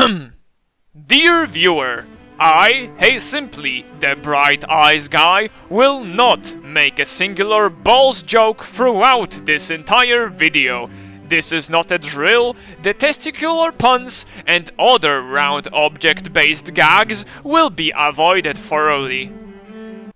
Dear viewer, I, heysimply, the bright eyes guy, will not make a singular balls joke throughout this entire video. This is not a drill. The testicular puns and other round object-based gags will be avoided thoroughly.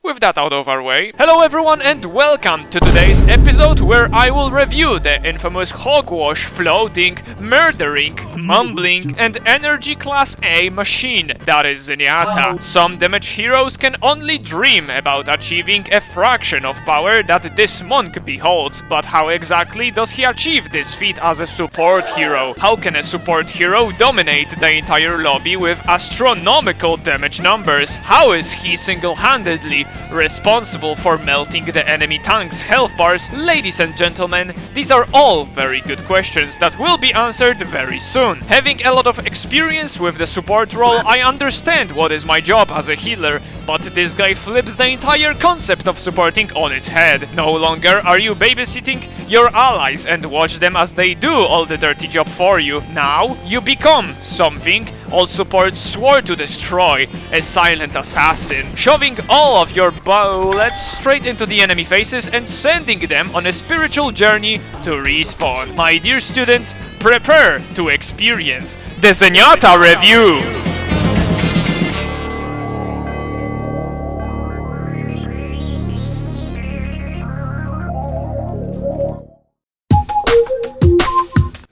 With that out of our way, hello everyone and welcome to today's episode where I will review the infamous hogwash floating, murdering, mumbling and energy class A machine that is Zenyatta. Some damage heroes can only dream about achieving a fraction of power that this monk beholds, but how exactly does he achieve this feat as a support hero? How can a support hero dominate the entire lobby with astronomical damage numbers? How is he single-handedly responsible for melting the enemy tank's health bars? Ladies and gentlemen, these are all very good questions that will be answered very soon. Having a lot of experience with the support role, I understand what is my job as a healer, but this guy flips the entire concept of supporting on its head. No longer are you babysitting your allies and watch them as they do all the dirty job for you. Now you become something all supports swore to destroy, a silent assassin, shoving all of your bullets straight into the enemy faces and sending them on a spiritual journey to respawn. My dear students, prepare to experience the Zenyatta review!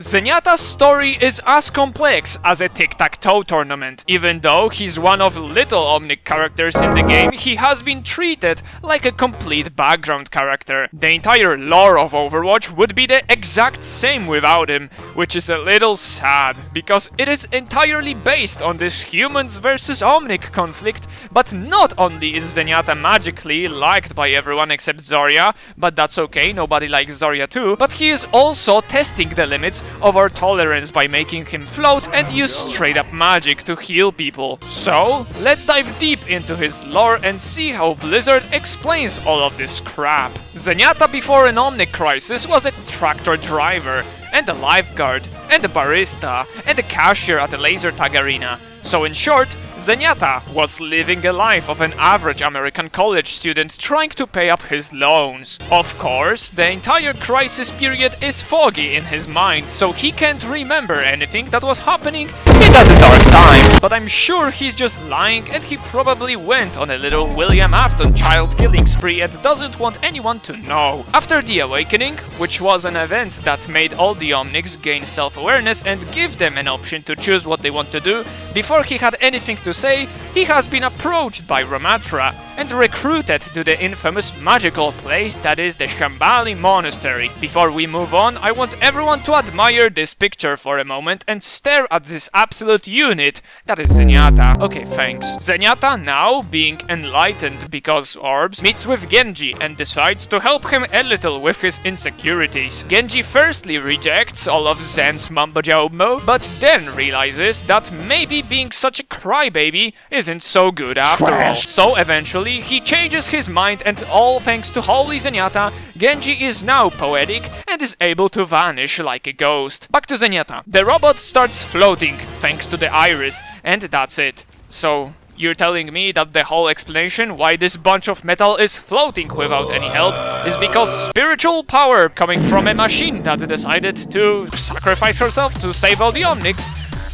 Zenyatta's story is as complex as a tic-tac-toe tournament. Even though he's one of little Omnic characters in the game, he has been treated like a complete background character. The entire lore of Overwatch would be the exact same without him, which is a little sad, because it is entirely based on this humans versus Omnic conflict. But not only is Zenyatta magically liked by everyone except Zarya, but that's okay, nobody likes Zarya too, but he is also testing the limits of our tolerance by making him float and use straight up magic to heal people. So, let's dive deep into his lore and see how Blizzard explains all of this crap. Zenyatta before an Omnic crisis was a tractor driver, and a lifeguard, and a barista, and a cashier at a laser tag arena. So in short, Zenyatta was living a life of an average American college student trying to pay up his loans. Of course, the entire crisis period is foggy in his mind, so he can't remember anything that was happening in that dark time. But I'm sure he's just lying and he probably went on a little William Afton child killing spree and doesn't want anyone to know. After the Awakening, which was an event that made all the Omnics gain self-awareness and give them an option to choose what they want to do, before he had anything to say, he has been approached by Ramatra and recruited to the infamous magical place that is the Shambali Monastery. Before we move on, I want everyone to admire this picture for a moment and stare at this absolute unit that is Zenyatta. Okay, thanks. Zenyatta, now being enlightened because orbs, meets with Genji and decides to help him a little with his insecurities. Genji firstly rejects all of Zen's mumbo-jumbo, but then realizes that maybe being such a crybaby isn't so good after all. So eventually he changes his mind, and all thanks to Holy Zenyatta, Genji is now poetic and is able to vanish like a ghost. Back to Zenyatta. The robot starts floating thanks to the iris, and that's it. So you're telling me that the whole explanation why this bunch of metal is floating without any help is because spiritual power coming from a machine that decided to sacrifice herself to save all the Omnics?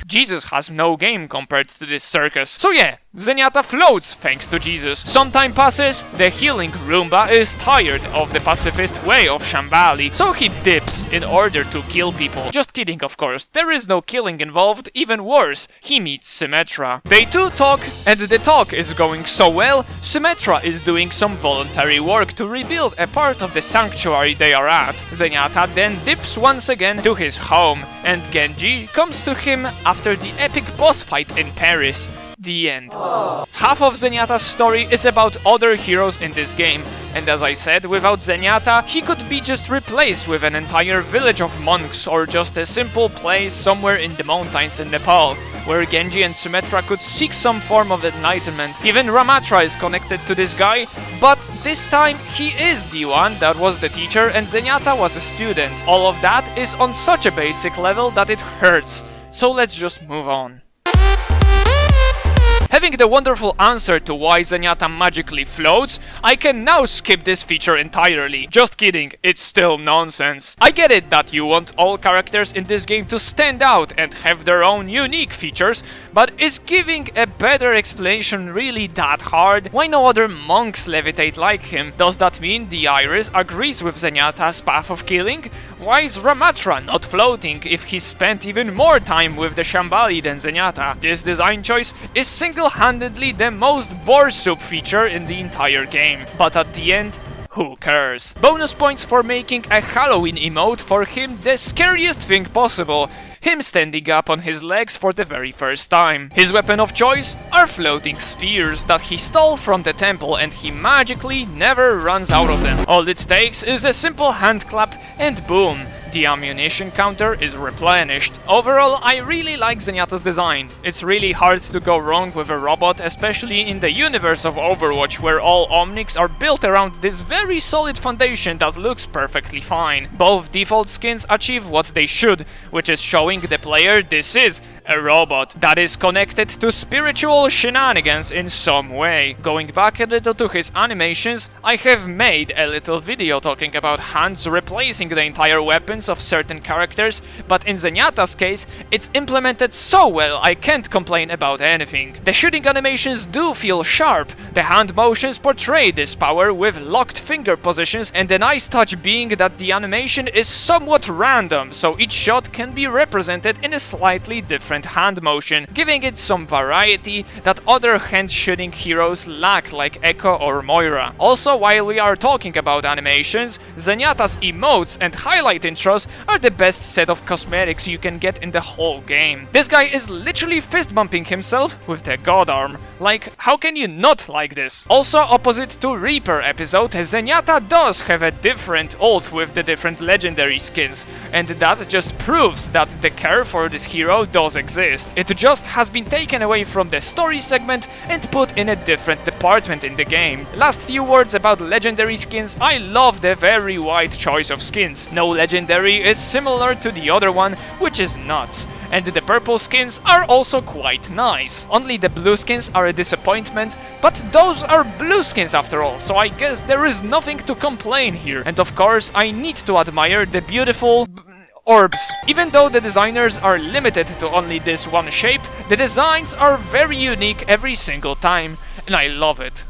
Jesus has no game compared to this circus. So yeah, Zenyatta floats thanks to Jesus. Some time passes, the healing Roomba is tired of the pacifist way of Shambali, so he dips in order to kill people. Just kidding, of course, there is no killing involved. Even worse, he meets Symmetra. They two talk, and the talk is going so well, Symmetra is doing some voluntary work to rebuild a part of the sanctuary they are at. Zenyatta then dips once again to his home, and Genji comes to him after the epic boss fight in Paris. The end. Half of Zenyatta's story is about other heroes in this game, and as I said, without Zenyatta, he could be just replaced with an entire village of monks or just a simple place somewhere in the mountains in Nepal, where Genji and Symmetra could seek some form of enlightenment. Even Ramatra is connected to this guy, but this time he is the one that was the teacher and Zenyatta was a student. All of that is on such a basic level that it hurts. So let's just move on. Having the wonderful answer to why Zenyatta magically floats, I can now skip this feature entirely. Just kidding, it's still nonsense. I get it that you want all characters in this game to stand out and have their own unique features, but is giving a better explanation really that hard? Why no other monks levitate like him? Does that mean the Iris agrees with Zenyatta's path of killing? Why is Ramatra not floating if he spent even more time with the Shambali than Zenyatta? This design choice is single-handedly the most bore soup feature in the entire game. But at the end, who cares? Bonus points for making a Halloween emote for him the scariest thing possible. Him standing up on his legs for the very first time. His weapon of choice are floating spheres that he stole from the temple, and he magically never runs out of them. All it takes is a simple hand clap and boom, the ammunition counter is replenished. Overall, I really like Zenyatta's design. It's really hard to go wrong with a robot, especially in the universe of Overwatch, where all Omnics are built around this very solid foundation that looks perfectly fine. Both default skins achieve what they should, which is showing the player this is a robot that is connected to spiritual shenanigans in some way. Going back a little to his animations, I have made a little video talking about hands replacing the entire weapons of certain characters, but in Zenyatta's case, it's implemented so well I can't complain about anything. The shooting animations do feel sharp, the hand motions portray this power with locked finger positions, and the nice touch being that the animation is somewhat random, so each shot can be represented in a slightly different hand motion, giving it some variety that other hand shooting heroes lack, like Echo or Moira. Also, while we are talking about animations, Zenyatta's emotes and highlight intros are the best set of cosmetics you can get in the whole game. This guy is literally fist bumping himself with the god arm. Like, how can you not like this? Also, opposite to Reaper episode, Zenyatta does have a different ult with the different legendary skins, and that just proves that the care for this hero does exist. It just has been taken away from the story segment and put in a different department in the game. Last few words about legendary skins. I love the very wide choice of skins. No legendary is similar to the other one, which is nuts. And the purple skins are also quite nice. Only the blue skins are a disappointment, but those are blue skins after all, so I guess there is nothing to complain here. And of course, I need to admire the beautiful orbs. Even though the designers are limited to only this one shape, the designs are very unique every single time, and I love it.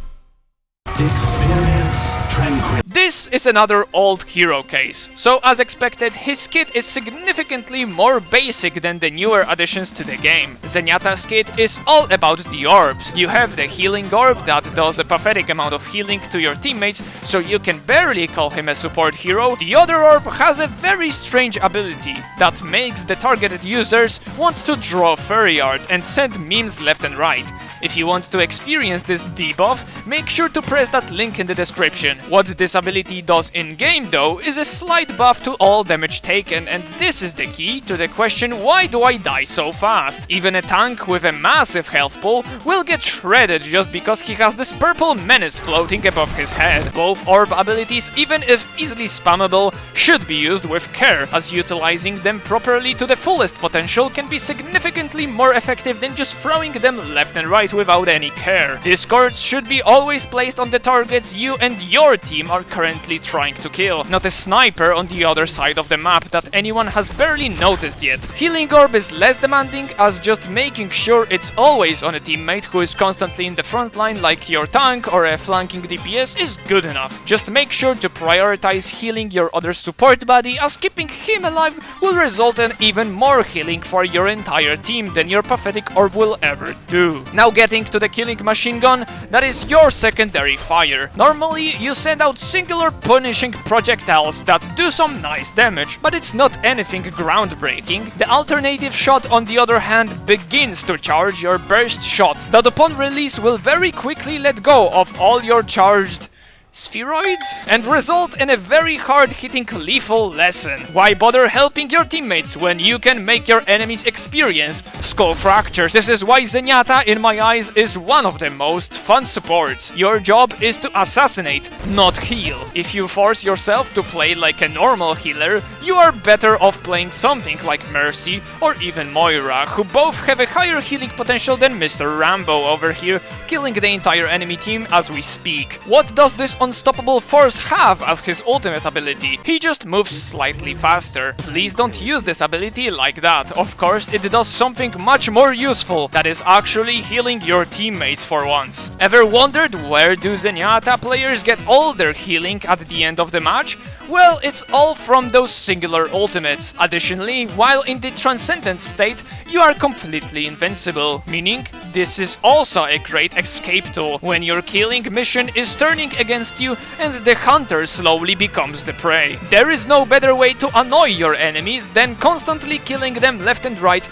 Experience tranquility. This is another old hero case, so as expected, his kit is significantly more basic than the newer additions to the game. Zenyatta's kit is all about the orbs. You have the healing orb that does a pathetic amount of healing to your teammates, so you can barely call him a support hero. The other orb has a very strange ability that makes the targeted users want to draw furry art and send memes left and right. If you want to experience this debuff, make sure to press that link in the description. What this ability does in-game though is a slight buff to all damage taken, and this is the key to the question, why do I die so fast? Even a tank with a massive health pool will get shredded just because he has this purple menace floating above his head. Both orb abilities, even if easily spammable, should be used with care, as utilizing them properly to the fullest potential can be significantly more effective than just throwing them left and right without any care. Discords should be always placed on the targets you and your team are currently trying to kill, not a sniper on the other side of the map that anyone has barely noticed yet. Healing orb is less demanding, as just making sure it's always on a teammate who is constantly in the front line like your tank or a flanking DPS is good enough. Just make sure to prioritize healing your other support buddy, as keeping him alive will result in even more healing for your entire team than your pathetic orb will ever do. Now getting to the killing machine gun, that is your secondary fire. Normally you send out singular punishing projectiles that do some nice damage, but it's not anything groundbreaking. The alternative shot, on the other hand, begins to charge your burst shot that upon release will very quickly let go of all your charged spheroids? And result in a very hard-hitting lethal lesson. Why bother helping your teammates when you can make your enemies experience skull fractures? This is why Zenyatta, in my eyes, is one of the most fun supports. Your job is to assassinate, not heal. If you force yourself to play like a normal healer, you are better off playing something like Mercy or even Moira, who both have a higher healing potential than Mr. Rambo over here, killing the entire enemy team as we speak. What does this unstoppable force have as his ultimate ability? He just moves slightly faster. Please don't use this ability like that. Of course, it does something much more useful, that is actually healing your teammates for once. Ever wondered where do Zenyatta players get all their healing at the end of the match? Well, it's all from those singular ultimates. Additionally, while in the transcendent state, you are completely invincible, meaning this is also a great escape tool when your killing mission is turning against you and the hunter slowly becomes the prey. There is no better way to annoy your enemies than constantly killing them left and right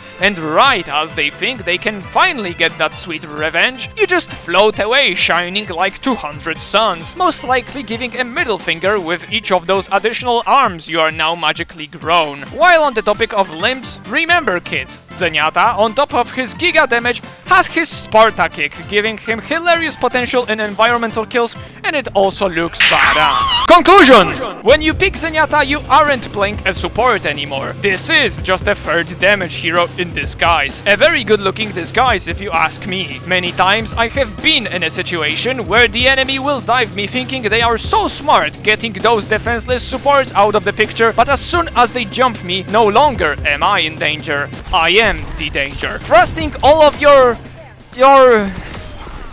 as they think they can finally get that sweet revenge, you just float away shining like 200 suns, most likely giving a middle finger with each of those additional arms you are now magically grown. While on the topic of limbs, remember kids, Zenyatta, on top of his giga damage, has his Sparta kick, giving him hilarious potential in environmental kills, and it also looks badass. Conclusion! When you pick Zenyatta, you aren't playing a support anymore. This is just a third damage hero in disguise. A very good looking disguise if you ask me. Many times I have been in a situation where the enemy will dive me thinking they are so smart getting those defenseless supports out of the picture, but as soon as they jump me, no longer am I in danger. I am the danger. Thrusting all of your...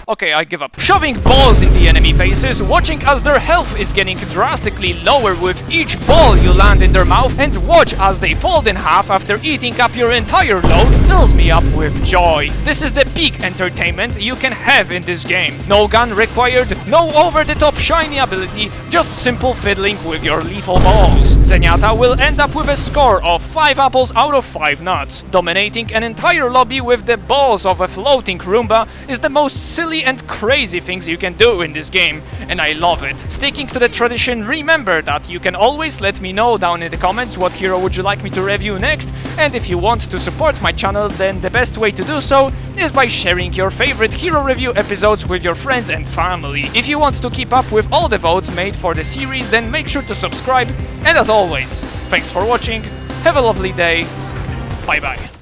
Okay, I give up. Shoving balls in the enemy faces, watching as their health is getting drastically lower with each ball you land in their mouth, and watch as they fold in half after eating up your entire load fills me up with joy. This is the peak entertainment you can have in this game. No gun required, no over-the-top shiny ability, just simple fiddling with your lethal balls. Zenyatta will end up with a score of 5 apples out of 5 nuts. Dominating an entire lobby with the balls of a floating Roomba is the most silly and crazy things you can do in this game, and I love it. Sticking to the tradition, remember that you can always let me know down in the comments what hero would you like me to review next, and if you want to support my channel, then the best way to do so is by sharing your favorite hero review episodes with your friends and family. If you want to keep up with all the votes made for the series, then make sure to subscribe, and as always, thanks for watching, have a lovely day, bye bye.